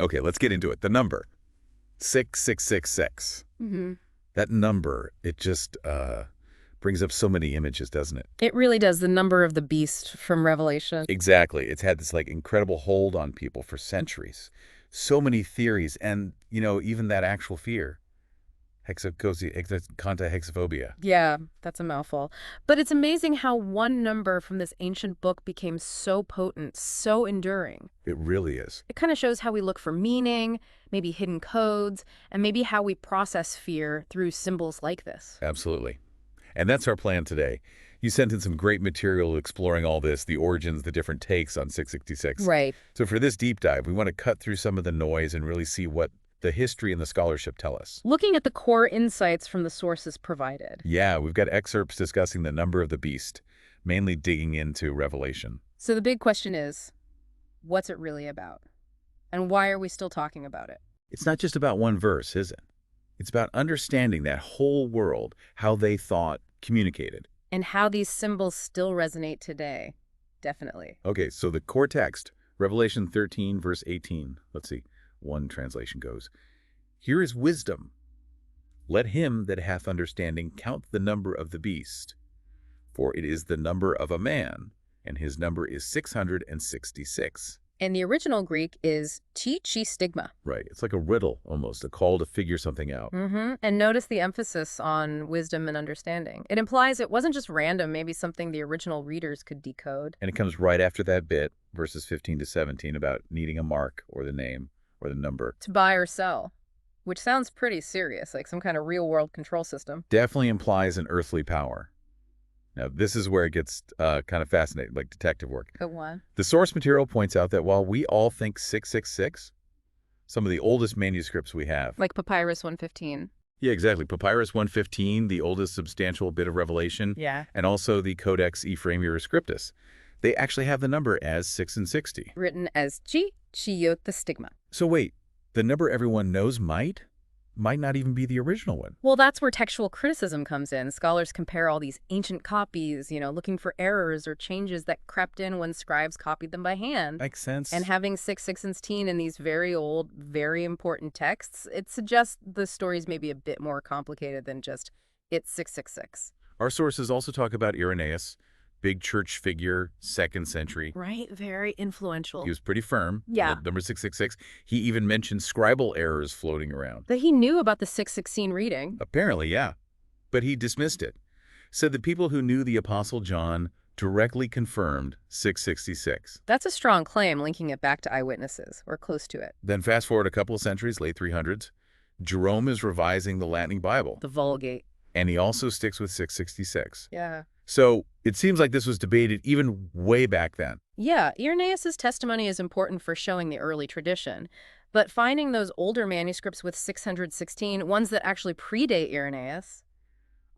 Okay, let's get into it. The number, 6666. Mm-hmm. That number, it just brings up so many images, doesn't it? It really does. The number of the beast from Revelation. Exactly. It's had this like incredible hold on people for centuries. So many theories and, even that actual fear. Hexaphobia. Yeah, that's a mouthful. But it's amazing how one number from this ancient book became so potent, so enduring. It really is. It kind of shows how we look for meaning, maybe hidden codes, and maybe how we process fear through symbols like this. Absolutely. And that's our plan today. You sent in some great material exploring all this, the origins, the different takes on 666. Right. So for this deep dive, we want to cut through some of the noise and really see what the history and the scholarship tell us. Looking at the core insights from the sources provided. Yeah, we've got excerpts discussing the number of the beast, mainly digging into Revelation. So the big question is, what's it really about? And why are we still talking about it? It's not just about one verse, is it? It's about understanding that whole world, how they thought, communicated. And how these symbols still resonate today. Definitely. Okay, so the core text, Revelation 13, verse 18. Let's see. One translation goes, "Here is wisdom. Let him that hath understanding count the number of the beast, for it is the number of a man, and his number is 666. And the original Greek is chi stigma. Right. It's like a riddle, almost, a call to figure something out. And notice the emphasis on wisdom and understanding. It implies it wasn't just random, maybe something the original readers could decode. And it comes right after that bit, verses 15 to 17, about needing a mark or the name or the number. To buy or sell, which sounds pretty serious, like some kind of real-world control system. Definitely implies an earthly power. Now, this is where it gets kind of fascinating, like detective work. Go on. The source material points out that while we all think 666, some of the oldest manuscripts we have. Like Papyrus 115. Yeah, exactly. Papyrus 115, the oldest substantial bit of Revelation. Yeah. And also the Codex Ephraemi Scriptus. They actually have the number as 6 and 60. Written as chi stigma. So wait, the number everyone knows might not even be the original one. Well, that's where textual criticism comes in. Scholars compare all these ancient copies, looking for errors or changes that crept in when scribes copied them by hand. Makes sense. And having 616 in these very old, very important texts, it suggests the story's maybe a bit more complicated than just it's 666. Our sources also talk about Irenaeus, big church figure, 2nd century. Right, very influential. He was pretty firm. Yeah. Number 666. He even mentioned scribal errors floating around. That he knew about the 616 reading. Apparently, yeah. But he dismissed it. Said the people who knew the Apostle John directly confirmed 666. That's a strong claim, linking it back to eyewitnesses, or close to it. Then fast forward a couple of centuries, late 300s, Jerome is revising the Latin Bible. The Vulgate. And he also sticks with 666. Yeah. So it seems like this was debated even way back then. Yeah, Irenaeus' testimony is important for showing the early tradition. But finding those older manuscripts with 616, ones that actually predate Irenaeus,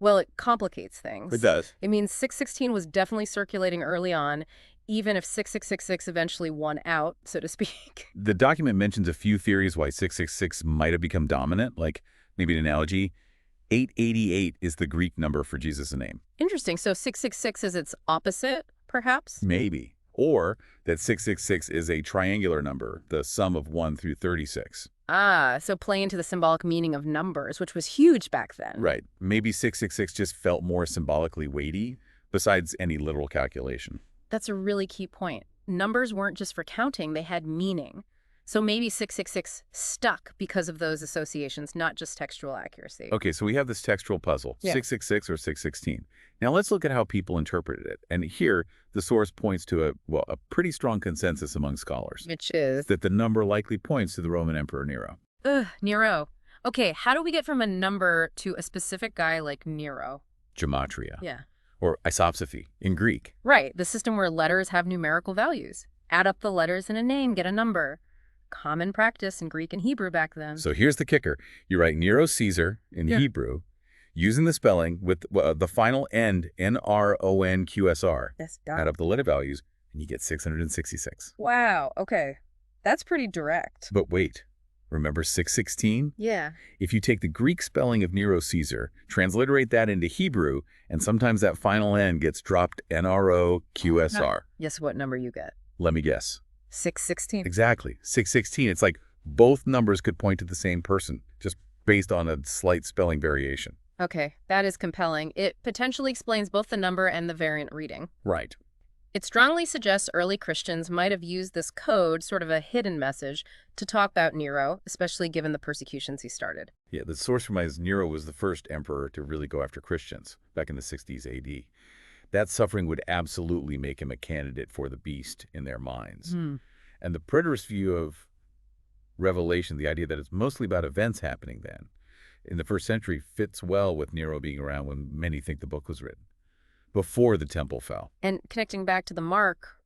well, it complicates things. It does. It means 616 was definitely circulating early on, even if 6666 eventually won out, so to speak. The document mentions a few theories why 666 might have become dominant, like maybe an analogy. 888 is the Greek number for Jesus' name. Interesting. So 666 is its opposite, perhaps? Maybe. Or that 666 is a triangular number, the sum of 1 through 36. Ah, so play into the symbolic meaning of numbers, which was huge back then. Right. Maybe 666 just felt more symbolically weighty, besides any literal calculation. That's a really key point. Numbers weren't just for counting, they had meaning. So maybe 666 stuck because of those associations, not just textual accuracy. Okay, so we have this textual puzzle, Yeah. 666 or 616. Now let's look at how people interpreted it. And here, the source points to a pretty strong consensus among scholars. Which is? That the number likely points to the Roman Emperor Nero. Ugh, Nero. Okay, how do we get from a number to a specific guy like Nero? Gematria. Yeah. Or isopsophy in Greek. Right, the system where letters have numerical values. Add up the letters in a name, get a number. Common practice in Greek and Hebrew back then. So here's the kicker. You write Nero Caesar in Hebrew, using the spelling with the final end, NRONQSR. Yes, Add up the letter values, and you get 666. Wow, okay. That's pretty direct. But wait, remember 616? Yeah. If you take the Greek spelling of Nero Caesar, transliterate that into Hebrew, and sometimes that final end gets dropped NROQSR. Guess what number you get? Let me guess. 616. Exactly. 616. It's like Both numbers could point to the same person, just based on a slight spelling variation. Okay, that is compelling. It potentially explains both the number and the variant reading. Right. It strongly suggests early Christians might have used this code, sort of a hidden message, to talk about Nero, especially given the persecutions he started. Yeah, the source reminds Nero was the first emperor to really go after Christians back in the 60s AD. That suffering would absolutely make him a candidate for the beast in their minds. Hmm. And the preterist view of Revelation, the idea that it's mostly about events happening then, in the first century fits well with Nero being around when many think the book was written, before the temple fell. And connecting back to the mark,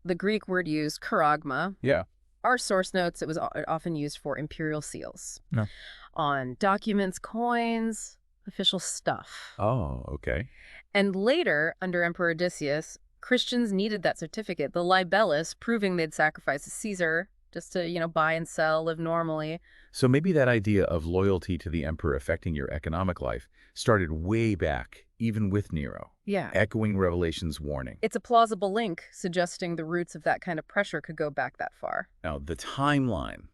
the Greek word used, charagma, Yeah. our source notes it was often used for imperial seals. No. On documents, coins, official stuff. Oh, okay. And later, under Emperor Decius, Christians needed that certificate, the libellus, proving they'd sacrificed to Caesar just to, buy and sell, live normally. So maybe that idea of loyalty to the emperor affecting your economic life started way back, even with Nero, Yeah. echoing Revelation's warning. It's a plausible link, suggesting the roots of that kind of pressure could go back that far. Now, the timeline,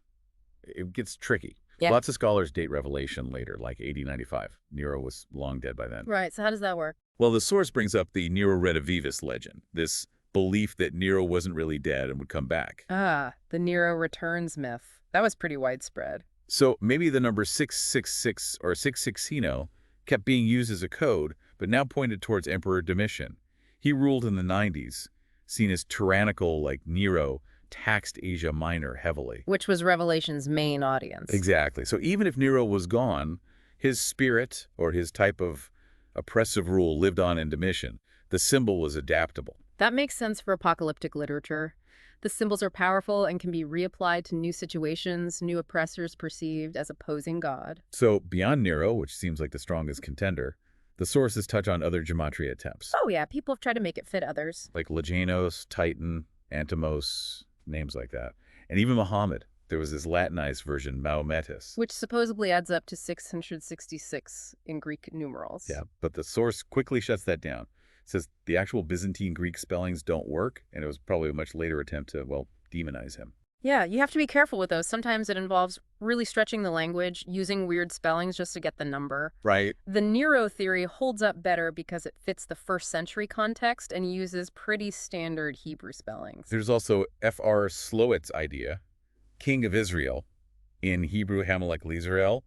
it gets tricky. Yeah. Lots of scholars date Revelation later, like AD 95. Nero was long dead by then. Right, so how does that work? Well, the source brings up the Nero Redivivus legend, this belief that Nero wasn't really dead and would come back. Ah, the Nero returns myth. That was pretty widespread. So maybe the number 666 or 616 kept being used as a code, but now pointed towards Emperor Domitian. He ruled in the 90s, seen as tyrannical like Nero, taxed Asia Minor heavily. Which was Revelation's main audience. Exactly. So even if Nero was gone, his spirit or his type of oppressive rule lived on in Domitian. The symbol was adaptable. That makes sense for apocalyptic literature. The symbols are powerful and can be reapplied to new situations, new oppressors perceived as opposing God. So beyond Nero, which seems like the strongest contender, the sources touch on other gematria attempts, Oh yeah, people have tried to make it fit others. like Lejanos, Titan, Antimos, names like that. And even Muhammad. There was this Latinized version, Mahometus. Which supposedly adds up to 666 in Greek numerals. Yeah, but the source quickly shuts that down. It says the actual Byzantine Greek spellings don't work, and it was probably a much later attempt to, well, demonize him. Yeah, you have to be careful with those. Sometimes it involves really stretching the language, using weird spellings just to get the number. Right. The Nero theory holds up better because it fits the first century context and uses pretty standard Hebrew spellings. There's also F.R. Slowitz's idea, King of Israel, in Hebrew Hamelech Lizrael,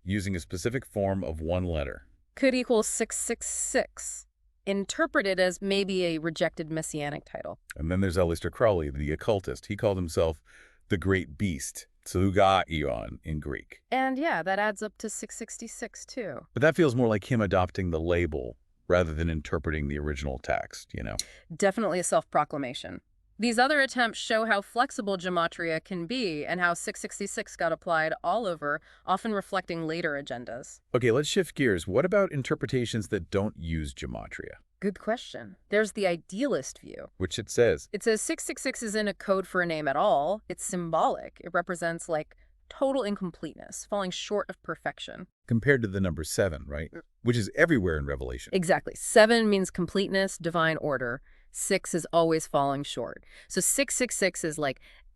using a specific form of one letter. Could equal 666, interpreted as maybe a rejected messianic title. And then there's Aleister Crowley, the occultist. He called himself the Great Beast, Tsugaion in Greek. And yeah, that adds up to 666 too. But that feels more like him adopting the label rather than interpreting the original text, Definitely a self-proclamation. These other attempts show how flexible gematria can be and how 666 got applied all over, often reflecting later agendas. Okay, let's shift gears. What about interpretations that don't use gematria? Good question. There's the idealist view. Which it says, It says 666 isn't a code for a name at all. It's symbolic. It represents, total incompleteness, falling short of perfection. compared to the number 7, right? Which is everywhere in Revelation. Exactly. 7 means completeness, divine order. 6 is always falling short. So 666 is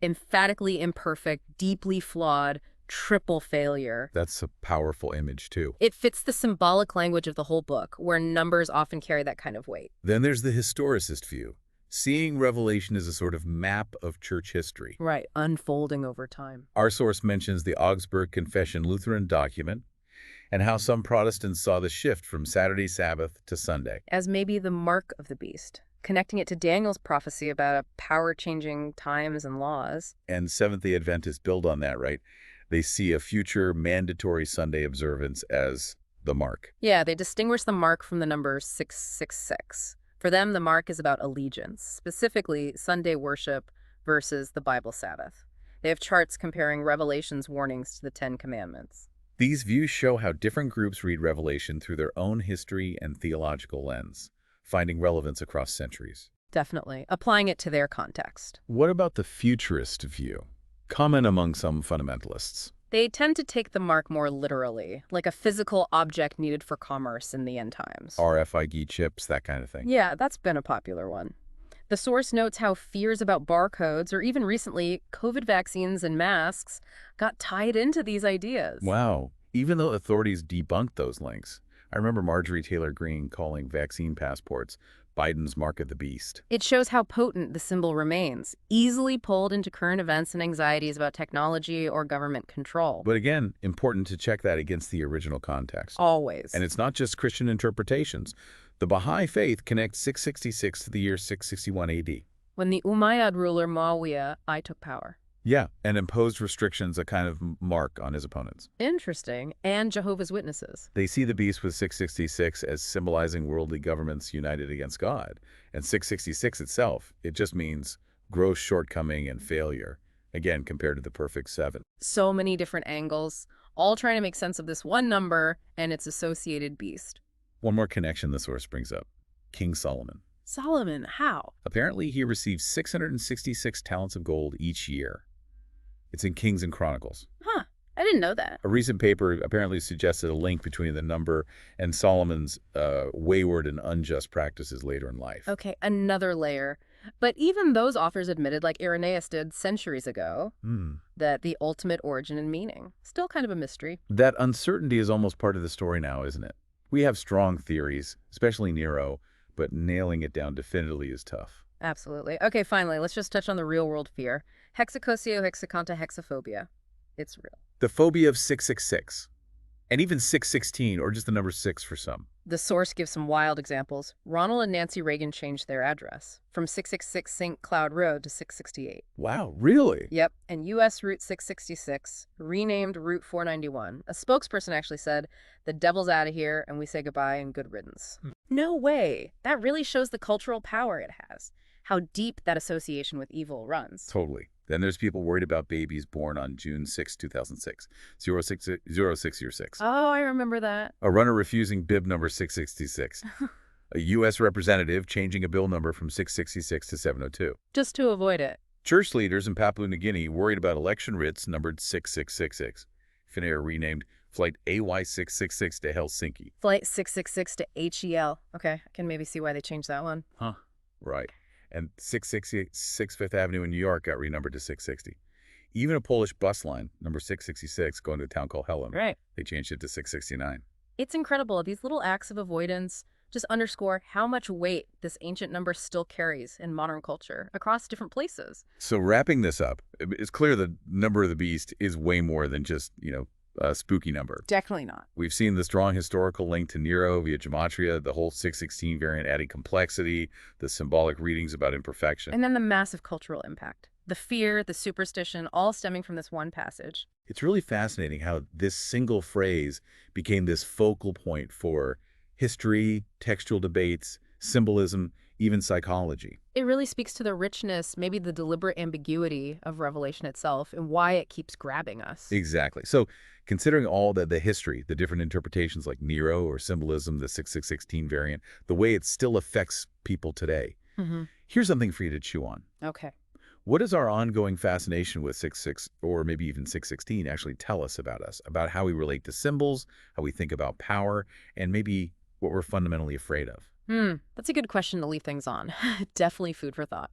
emphatically imperfect, deeply flawed, triple failure. That's a powerful image, too. It fits the symbolic language of the whole book, where numbers often carry that kind of weight. Then there's the historicist view, seeing Revelation as a sort of map of church history. Right, unfolding over time. Our source mentions the Augsburg Confession Lutheran document and how some Protestants saw the shift from Saturday Sabbath to Sunday. As maybe the mark of the beast, connecting it to Daniel's prophecy about power-changing times and laws. And Seventh-day Adventists build on that, right? They see a future mandatory Sunday observance as the mark. Yeah, they distinguish the mark from the number 666. For them, the mark is about allegiance, specifically Sunday worship versus the Bible Sabbath. They have charts comparing Revelation's warnings to the Ten Commandments. These views show how different groups read Revelation through their own history and theological lens, finding relevance across centuries. Definitely, applying it to their context. What about the futurist view? Common among some fundamentalists. They tend to take the mark more literally, like a physical object needed for commerce in the end times. RFID chips, that kind of thing. Yeah, that's been a popular one. The source notes how fears about barcodes, or even recently, COVID vaccines and masks, got tied into these ideas. Wow. Even though authorities debunked those links. I remember Marjorie Taylor Greene calling vaccine passports Biden's mark of the beast. It shows how potent the symbol remains, easily pulled into current events and anxieties about technology or government control. But again, important to check that against the original context. Always. And it's not just Christian interpretations. The Baha'i faith connects 666 to the year 661 AD. When the Umayyad ruler Muawiyah I took power. Yeah, and imposed restrictions, a kind of mark on his opponents. Interesting. And Jehovah's Witnesses. They see the beast with 666 as symbolizing worldly governments united against God. And 666 itself, it just means gross shortcoming and failure, again, compared to the perfect 7. So many different angles, all trying to make sense of this one number and its associated beast. One more connection the source brings up. King Solomon. Solomon, how? Apparently, he received 666 talents of gold each year. It's in Kings and Chronicles. Huh. I didn't know that. A recent paper apparently suggested a link between the number and Solomon's wayward and unjust practices later in life. Okay, another layer. But even those authors admitted, like Irenaeus did centuries ago, that the ultimate origin and meaning. Still kind of a mystery. That uncertainty is almost part of the story now, isn't it? We have strong theories, especially Nero, but nailing it down definitively is tough. Absolutely. Okay, finally, let's just touch on the real-world fear. Hexacosio hexaconta hexaphobia. It's real. The phobia of 666, and even 616, or just the number 6 for some. The source gives some wild examples. Ronald and Nancy Reagan changed their address from 666 St. Cloud Road to 668. Wow, really? Yep, and U.S. Route 666, renamed Route 491. A spokesperson actually said, "The devil's out of here, and we say goodbye and good riddance." No way. That really shows the cultural power it has, how deep that association with evil runs. Totally. Then there's people worried about babies born on June 6, 2006. 0606. Oh, I remember that. A runner refusing bib number 666. A U.S. representative changing a bill number from 666 to 702. Just to avoid it. Church leaders in Papua New Guinea worried about election writs numbered 6666. Finnair renamed Flight AY666 to Helsinki. Flight 666 to HEL. Okay, I can maybe see why they changed that one. Huh. Right. And 666 Fifth Avenue in New York got renumbered to 660. Even a Polish bus line, number 666, going to a town called Helen, Right. they changed it to 669. It's incredible. These little acts of avoidance just underscore how much weight this ancient number still carries in modern culture across different places. So wrapping this up, it's clear the number of the beast is way more than just, a spooky number. Definitely not. We've seen the strong historical link to Nero via gematria, the whole 616 variant adding complexity, the symbolic readings about imperfection. And then the massive cultural impact. The fear, the superstition, all stemming from this one passage. It's really fascinating how this single phrase became this focal point for history, textual debates, symbolism, even psychology. It really speaks to the richness, maybe the deliberate ambiguity of Revelation itself and why it keeps grabbing us. Exactly. So considering all the history, the different interpretations like Nero or symbolism, the 6616 variant, the way it still affects people today, here's something for you to chew on. Okay. What does our ongoing fascination with 66 or maybe even 616 actually tell us, about how we relate to symbols, how we think about power, and maybe what we're fundamentally afraid of? That's a good question to leave things on. Definitely food for thought.